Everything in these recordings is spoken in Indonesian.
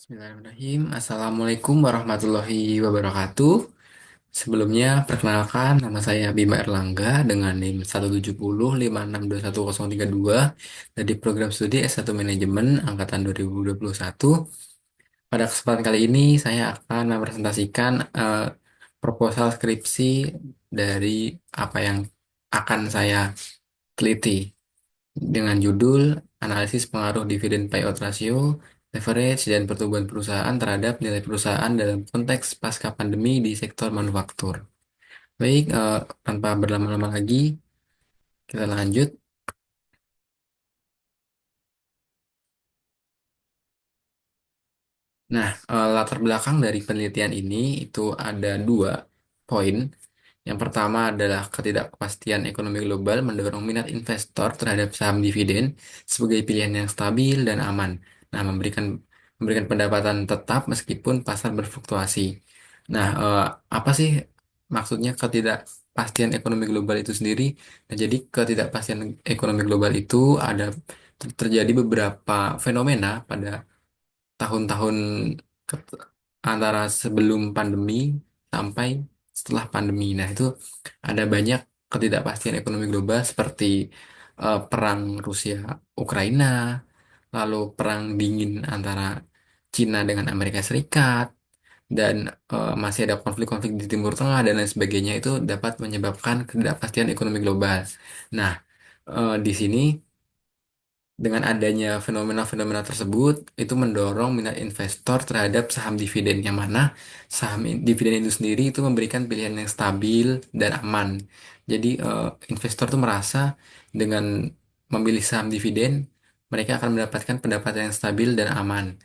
Bismillahirrahmanirrahim. Assalamualaikum warahmatullahi wabarakatuh. Sebelumnya, perkenalkan nama saya Bima Erlangga dengan NIM 17056210032 dari program studi S1 Manajemen Angkatan 2021. Pada kesempatan kali ini, saya akan mempresentasikan proposal skripsi dari apa yang akan saya teliti dengan judul Analisis Pengaruh Dividen Payout Ratio, Leverage, dan Pertumbuhan Perusahaan terhadap Nilai Perusahaan dalam konteks pasca pandemi di sektor manufaktur. Baik, tanpa berlama-lama lagi, kita lanjut. Nah, latar belakang dari penelitian ini itu ada dua poin. Yang pertama adalah ketidakpastian ekonomi global mendorong minat investor terhadap saham dividen sebagai pilihan yang stabil dan aman. Nah, memberikan pendapatan tetap meskipun pasar berfluktuasi. Nah, apa sih maksudnya ketidakpastian ekonomi global itu sendiri? Nah, jadi ketidakpastian ekonomi global itu ada terjadi beberapa fenomena pada tahun-tahun ke- antara sebelum pandemi sampai setelah pandemi. Nah, itu ada banyak ketidakpastian ekonomi global seperti perang Rusia Ukraina, lalu perang dingin antara Cina dengan Amerika Serikat, dan masih ada konflik-konflik di Timur Tengah dan lain sebagainya itu dapat menyebabkan ketidakpastian ekonomi global. Nah, di sini dengan adanya fenomena-fenomena tersebut, itu mendorong minat investor terhadap saham dividen, yang mana dividen itu sendiri itu memberikan pilihan yang stabil dan aman. Jadi, investor tuh merasa dengan memilih saham dividen, mereka akan mendapatkan pendapatan yang stabil dan aman,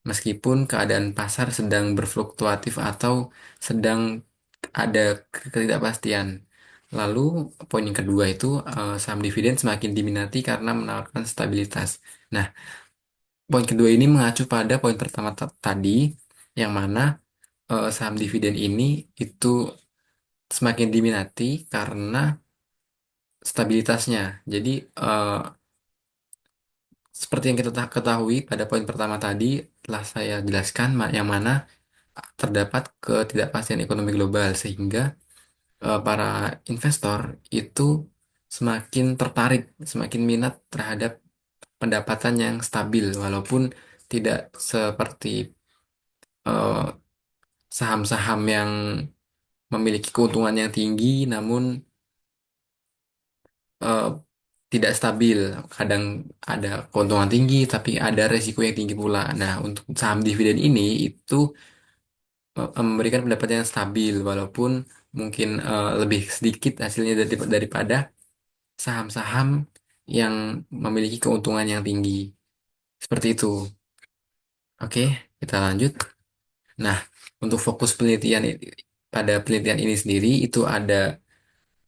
meskipun keadaan pasar sedang berfluktuatif atau sedang ada ketidakpastian. Lalu poin yang kedua itu saham dividen semakin diminati karena menawarkan stabilitas. Nah, poin kedua ini mengacu pada poin pertama tadi, yang mana saham dividen ini itu semakin diminati karena stabilitasnya. Jadi seperti yang kita ketahui pada poin pertama tadi telah saya jelaskan, yang mana terdapat ketidakpastian ekonomi global sehingga para investor itu semakin tertarik, semakin minat terhadap pendapatan yang stabil, walaupun tidak seperti eh, saham-saham yang memiliki keuntungan yang tinggi, namun eh, tidak stabil. Kadang ada keuntungan tinggi, tapi ada resiko yang tinggi pula. Nah, untuk saham dividen ini itu memberikan pendapatan yang stabil, walaupun mungkin lebih sedikit hasilnya daripada saham-saham yang memiliki keuntungan yang tinggi. Seperti itu. Oke, kita lanjut. Nah, untuk fokus pada penelitian ini sendiri itu ada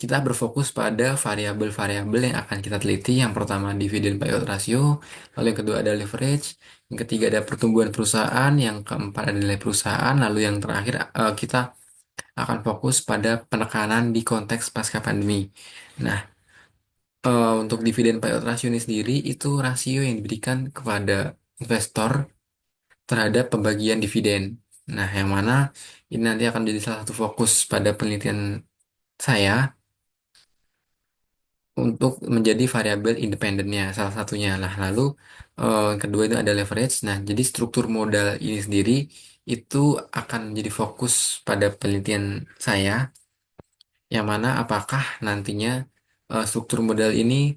kita berfokus pada variabel-variabel yang akan kita teliti. Yang pertama dividen payout ratio, lalu yang kedua ada leverage, yang ketiga ada pertumbuhan perusahaan, yang keempat ada nilai perusahaan, lalu yang terakhir kita akan fokus pada penekanan di konteks pasca pandemi. Nah, untuk dividen payout ratio ini sendiri itu rasio yang diberikan kepada investor terhadap pembagian dividen. Nah, yang mana ini nanti akan menjadi salah satu fokus pada penelitian saya untuk menjadi variabel independennya, salah satunya lah. Lalu yang kedua itu ada leverage. Nah, jadi struktur modal ini sendiri itu akan menjadi fokus pada penelitian saya, yang mana apakah nantinya struktur modal ini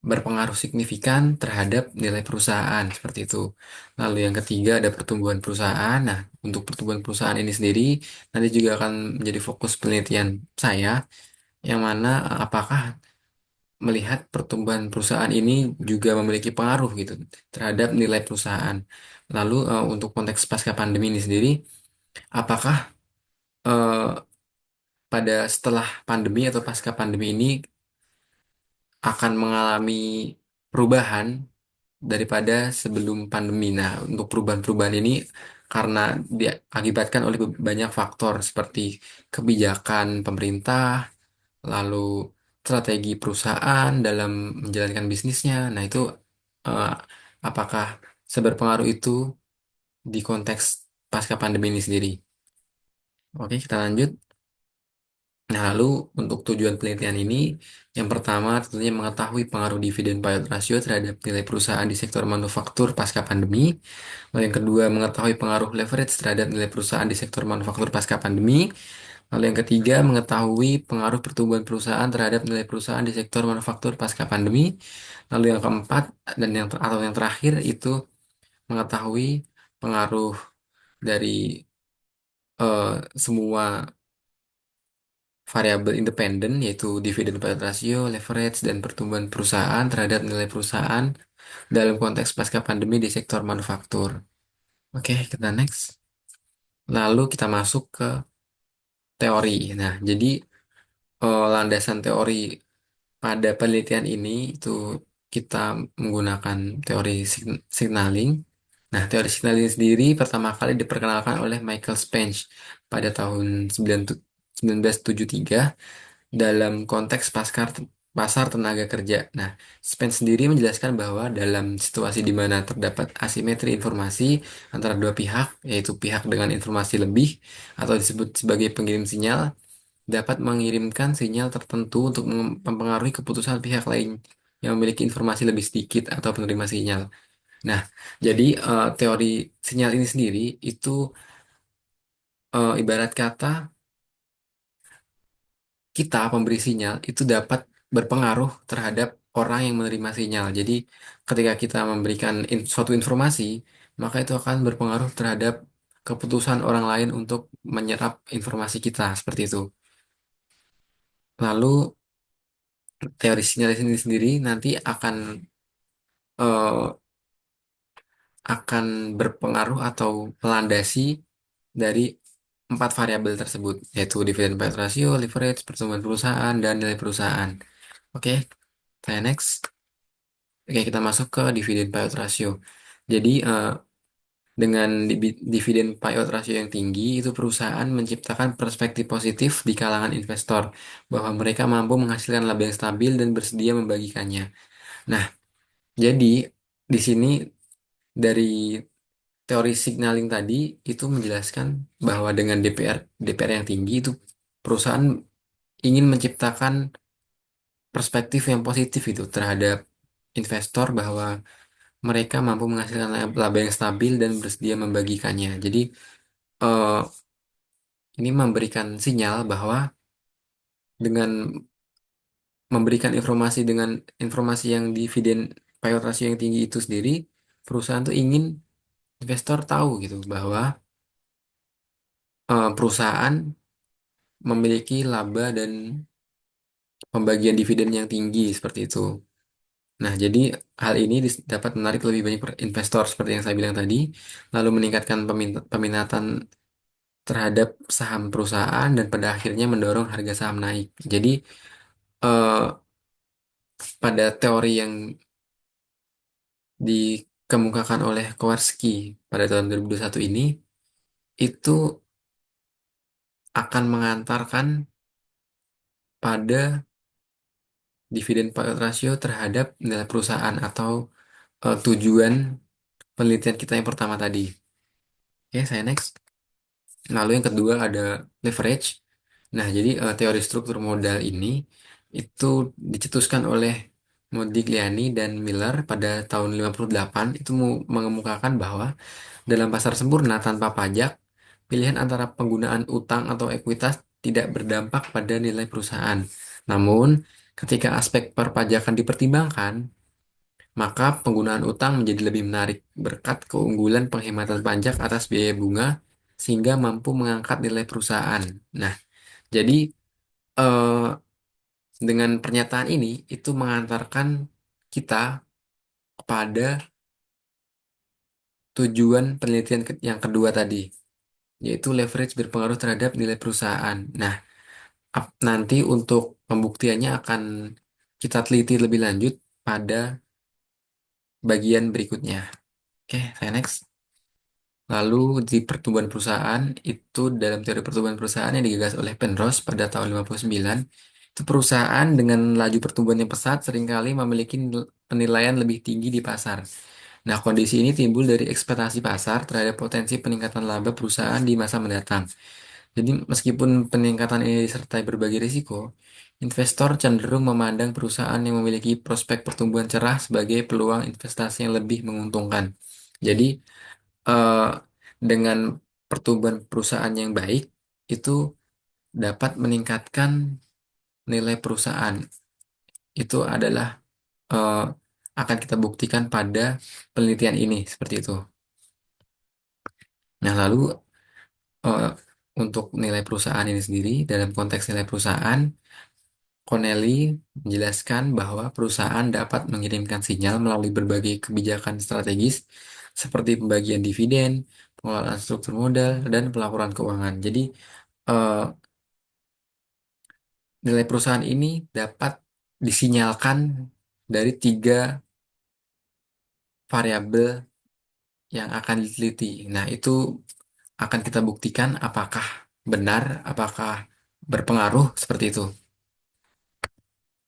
berpengaruh signifikan terhadap nilai perusahaan seperti itu. Lalu yang ketiga ada pertumbuhan perusahaan. Nah, untuk pertumbuhan perusahaan ini sendiri nanti juga akan menjadi fokus penelitian saya, yang mana apakah melihat pertumbuhan perusahaan ini juga memiliki pengaruh gitu terhadap nilai perusahaan. Lalu untuk konteks pasca pandemi ini sendiri, apakah eh, pada setelah pandemi atau pasca pandemi ini akan mengalami perubahan daripada sebelum pandemi. Nah, untuk perubahan-perubahan ini karena diakibatkan oleh banyak faktor seperti kebijakan pemerintah, lalu strategi perusahaan dalam menjalankan bisnisnya. Nah, itu eh, apakah seberpengaruh itu? di konteks pasca pandemi ini sendiri. Oke, kita lanjut. Nah, lalu untuk tujuan penelitian ini, yang pertama tentunya mengetahui pengaruh dividen payout ratio terhadap nilai perusahaan di sektor manufaktur pasca pandemi. Lalu yang kedua, mengetahui pengaruh leverage terhadap nilai perusahaan di sektor manufaktur pasca pandemi. Lalu yang ketiga, mengetahui pengaruh pertumbuhan perusahaan terhadap nilai perusahaan di sektor manufaktur pasca pandemi. Lalu yang keempat dan atau yang terakhir itu mengetahui pengaruh dari semua variabel independen yaitu dividen payout ratio, leverage, dan pertumbuhan perusahaan terhadap nilai perusahaan dalam konteks pasca pandemi di sektor manufaktur. Oke, kita next. Lalu kita masuk ke teori. Nah, jadi landasan teori pada penelitian ini itu kita menggunakan teori signaling. Nah, teori signaling sendiri pertama kali diperkenalkan oleh Michael Spence pada tahun 1973 dalam konteks pasar tenaga kerja. Nah, Spence sendiri menjelaskan bahwa dalam situasi di mana terdapat asimetri informasi antara dua pihak, yaitu pihak dengan informasi lebih atau disebut sebagai pengirim sinyal, dapat mengirimkan sinyal tertentu untuk mempengaruhi keputusan pihak lain yang memiliki informasi lebih sedikit atau penerima sinyal. Nah, jadi teori sinyal ini sendiri itu ibarat kata kita pemberi sinyal itu dapat berpengaruh terhadap orang yang menerima sinyal. Jadi, ketika kita memberikan suatu informasi, maka itu akan berpengaruh terhadap keputusan orang lain untuk menyerap informasi kita seperti itu. Lalu teori sinyal ini sendiri nanti eh, akan berpengaruh atau melandasi dari empat variabel tersebut, yaitu dividen payout ratio, leverage, pertumbuhan perusahaan, dan nilai perusahaan. Oke, saya next. Oke, kita masuk ke dividen payout ratio. Jadi, dengan dividen payout ratio yang tinggi, itu perusahaan menciptakan perspektif positif di kalangan investor bahwa mereka mampu menghasilkan laba yang stabil dan bersedia membagikannya. Nah, jadi di sini dari teori signaling tadi itu menjelaskan bahwa dengan DPR yang tinggi itu perusahaan ingin menciptakan perspektif yang positif itu terhadap investor bahwa mereka mampu menghasilkan laba yang stabil dan bersedia membagikannya. Jadi eh, ini memberikan sinyal bahwa dengan memberikan informasi dengan informasi yang dividen payout ratio yang tinggi itu sendiri, perusahaan tuh ingin investor tahu gitu bahwa perusahaan memiliki laba dan pembagian dividen yang tinggi seperti itu. Nah, jadi hal ini dapat menarik lebih banyak investor seperti yang saya bilang tadi, lalu meningkatkan peminatan terhadap saham perusahaan dan pada akhirnya mendorong harga saham naik. Jadi eh, pada teori yang dikemukakan oleh Kowarski pada tahun 2021 ini itu akan mengantarkan pada dividen payout ratio terhadap nilai perusahaan atau tujuan penelitian kita yang pertama tadi. Oke, saya next. Lalu yang kedua ada leverage. Nah, jadi teori struktur modal ini itu dicetuskan oleh Modigliani dan Miller pada tahun 58 itu mengemukakan bahwa dalam pasar sempurna tanpa pajak, pilihan antara penggunaan utang atau ekuitas tidak berdampak pada nilai perusahaan. Namun, ketika aspek perpajakan dipertimbangkan, maka penggunaan utang menjadi lebih menarik berkat keunggulan penghematan pajak atas biaya bunga sehingga mampu mengangkat nilai perusahaan. Nah, jadi eh, dengan pernyataan ini itu mengantarkan kita kepada tujuan penelitian yang kedua tadi, yaitu leverage berpengaruh terhadap nilai perusahaan. Nah, nanti untuk pembuktiannya akan kita teliti lebih lanjut pada bagian berikutnya. Oke, saya next. Lalu di pertumbuhan perusahaan itu dalam teori pertumbuhan perusahaan yang digagas oleh Penrose pada tahun 59 itu perusahaan dengan laju pertumbuhan yang pesat seringkali memiliki penilaian lebih tinggi di pasar. Nah, kondisi ini timbul dari ekspektasi pasar terhadap potensi peningkatan laba perusahaan di masa mendatang. Jadi, meskipun peningkatan ini disertai berbagai risiko, investor cenderung memandang perusahaan yang memiliki prospek pertumbuhan cerah sebagai peluang investasi yang lebih menguntungkan. Jadi, eh, dengan pertumbuhan perusahaan yang baik, itu dapat meningkatkan nilai perusahaan. Itu adalah eh, akan kita buktikan pada penelitian ini, seperti itu. Nah, lalu eh, untuk nilai perusahaan ini sendiri, dalam konteks nilai perusahaan, Connelly menjelaskan bahwa perusahaan dapat mengirimkan sinyal melalui berbagai kebijakan strategis seperti pembagian dividen, pengelolaan struktur modal, dan pelaporan keuangan. Jadi, eh, nilai perusahaan ini dapat disinyalkan dari tiga variabel yang akan diteliti. Nah, itu akan kita buktikan apakah benar, apakah berpengaruh seperti itu.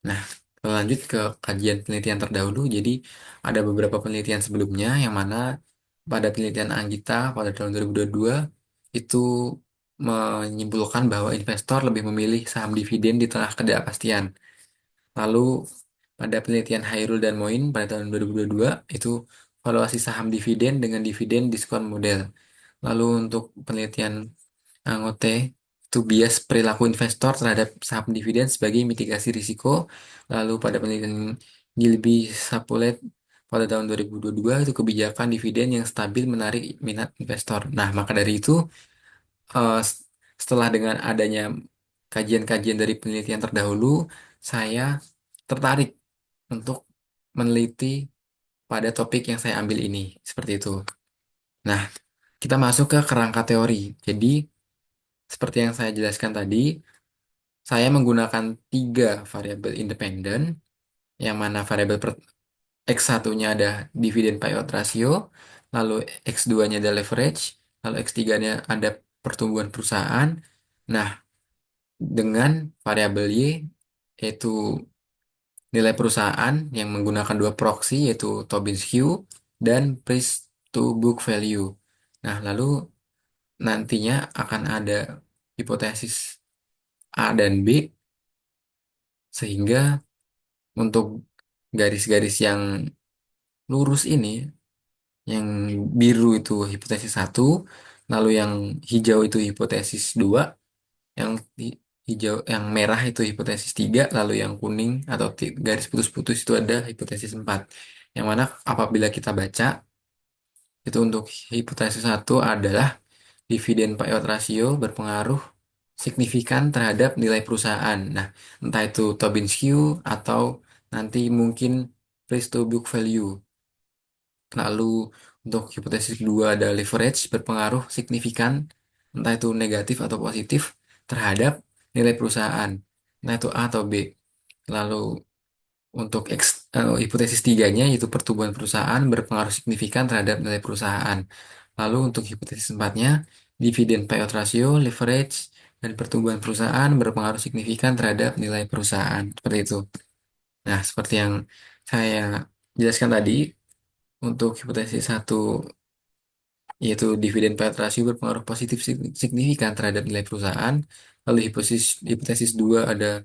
Nah, lanjut ke kajian penelitian terdahulu. Jadi, ada beberapa penelitian sebelumnya yang mana pada penelitian Anggita pada tahun 2022 itu menyimpulkan bahwa investor lebih memilih saham dividen di tengah ketidakpastian. Lalu, pada penelitian Hairul dan Moin pada tahun 2022 itu valuasi saham dividen dengan dividen diskon model. Lalu untuk penelitian Angote itu bias perilaku investor terhadap saham dividen sebagai mitigasi risiko. Lalu pada penelitian Gilby Sapolet pada tahun 2022 itu kebijakan dividen yang stabil menarik minat investor. Nah, maka dari itu eh, s- setelah dengan adanya kajian-kajian dari penelitian terdahulu, saya tertarik untuk meneliti pada topik yang saya ambil ini, seperti itu. Nah, kita masuk ke kerangka teori. Jadi, seperti yang saya jelaskan tadi, saya menggunakan tiga variabel independen, yang mana variabel X1-nya ada dividen payout ratio, lalu X2-nya ada leverage, lalu X3-nya ada pertumbuhan perusahaan. Nah, dengan variabel Y, yaitu nilai perusahaan yang menggunakan dua proxy, yaitu Tobin Q dan price to book value. Nah, lalu nantinya akan ada hipotesis A dan B, sehingga untuk garis-garis yang lurus ini, yang biru itu hipotesis satu, lalu yang hijau itu hipotesis dua, yang hijau, yang merah itu hipotesis tiga, lalu yang kuning atau garis putus-putus itu ada hipotesis empat. Yang mana apabila kita baca, itu untuk hipotesis satu adalah dividen payout ratio berpengaruh signifikan terhadap nilai perusahaan. Nah, entah itu Tobin Q atau nanti mungkin price to book value. Lalu untuk hipotesis kedua ada leverage berpengaruh signifikan, entah itu negatif atau positif terhadap nilai perusahaan, entah itu A atau B. Lalu untuk hipotesis tiganya yaitu pertumbuhan perusahaan berpengaruh signifikan terhadap nilai perusahaan. Lalu untuk hipotesis empatnya, dividen payout ratio, leverage, dan pertumbuhan perusahaan berpengaruh signifikan terhadap nilai perusahaan. Seperti itu. Nah, seperti yang saya jelaskan tadi, untuk hipotesis satu yaitu dividen payout ratio berpengaruh positif signifikan terhadap nilai perusahaan. Lalu hipotesis dua ada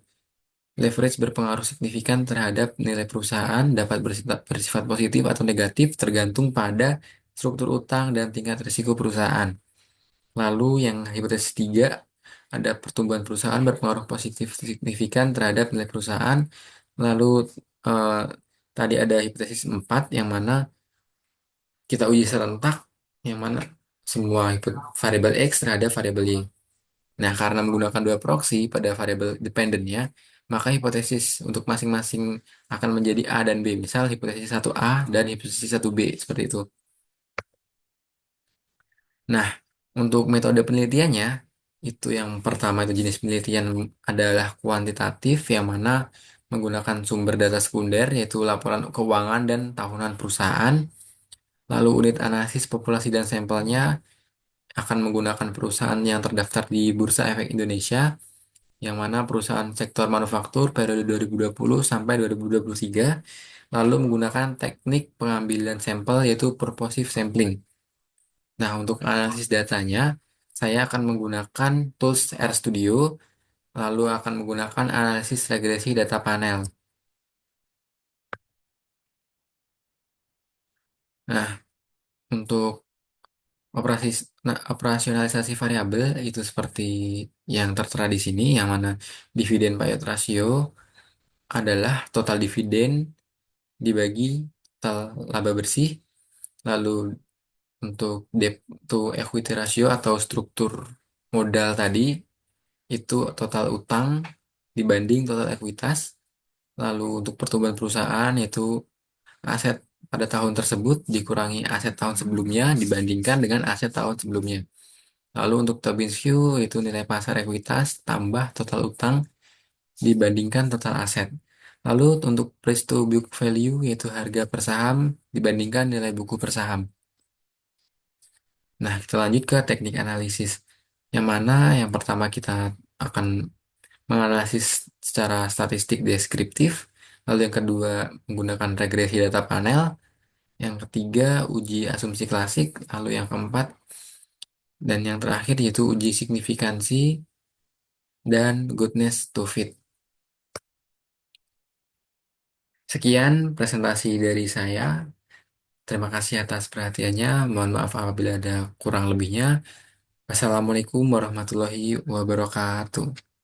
leverage berpengaruh signifikan terhadap nilai perusahaan, dapat bersifat positif atau negatif tergantung pada struktur utang dan tingkat risiko perusahaan. Lalu yang hipotesis tiga ada pertumbuhan perusahaan berpengaruh positif signifikan terhadap nilai perusahaan. Lalu eh, tadi ada hipotesis 4 yang mana kita uji serentak, yang mana semua variabel X terhadap variabel Y. Nah, karena menggunakan dua proxy pada variabel dependennya, maka hipotesis untuk masing-masing akan menjadi A dan B. Misal hipotesis satu A dan hipotesis satu B, seperti itu. Nah, untuk metode penelitiannya, itu yang pertama itu jenis penelitian adalah kuantitatif, yang mana menggunakan sumber data sekunder, yaitu laporan keuangan dan tahunan perusahaan. Lalu unit analisis populasi dan sampelnya akan menggunakan perusahaan yang terdaftar di Bursa Efek Indonesia, yang mana perusahaan sektor manufaktur periode 2020 sampai 2023. lalu menggunakan teknik pengambilan sampel yaitu purposive sampling. Nah, untuk analisis datanya, saya akan menggunakan tools RStudio, lalu akan menggunakan analisis regresi data panel. Nah, untuk operasionalisasi variabel itu seperti yang tertera di sini, yang mana dividen payout ratio adalah total dividen dibagi total laba bersih, lalu untuk debt to equity ratio atau struktur modal tadi itu total utang dibanding total ekuitas, lalu untuk pertumbuhan perusahaan yaitu aset pada tahun tersebut dikurangi aset tahun sebelumnya dibandingkan dengan aset tahun sebelumnya. Lalu untuk Tobin's View itu nilai pasar ekuitas tambah total utang dibandingkan total aset. Lalu untuk price to book value yaitu harga per saham dibandingkan nilai buku per saham. Nah, kita lanjut ke teknik analisis. Yang mana yang pertama kita akan menganalisis secara statistik deskriptif. Lalu yang kedua menggunakan regresi data panel. Yang ketiga uji asumsi klasik. Lalu yang keempat dan yang terakhir yaitu uji signifikansi dan goodness to fit. Sekian presentasi dari saya. Terima kasih atas perhatiannya. Mohon maaf apabila ada kurang lebihnya. Wassalamualaikum warahmatullahi wabarakatuh.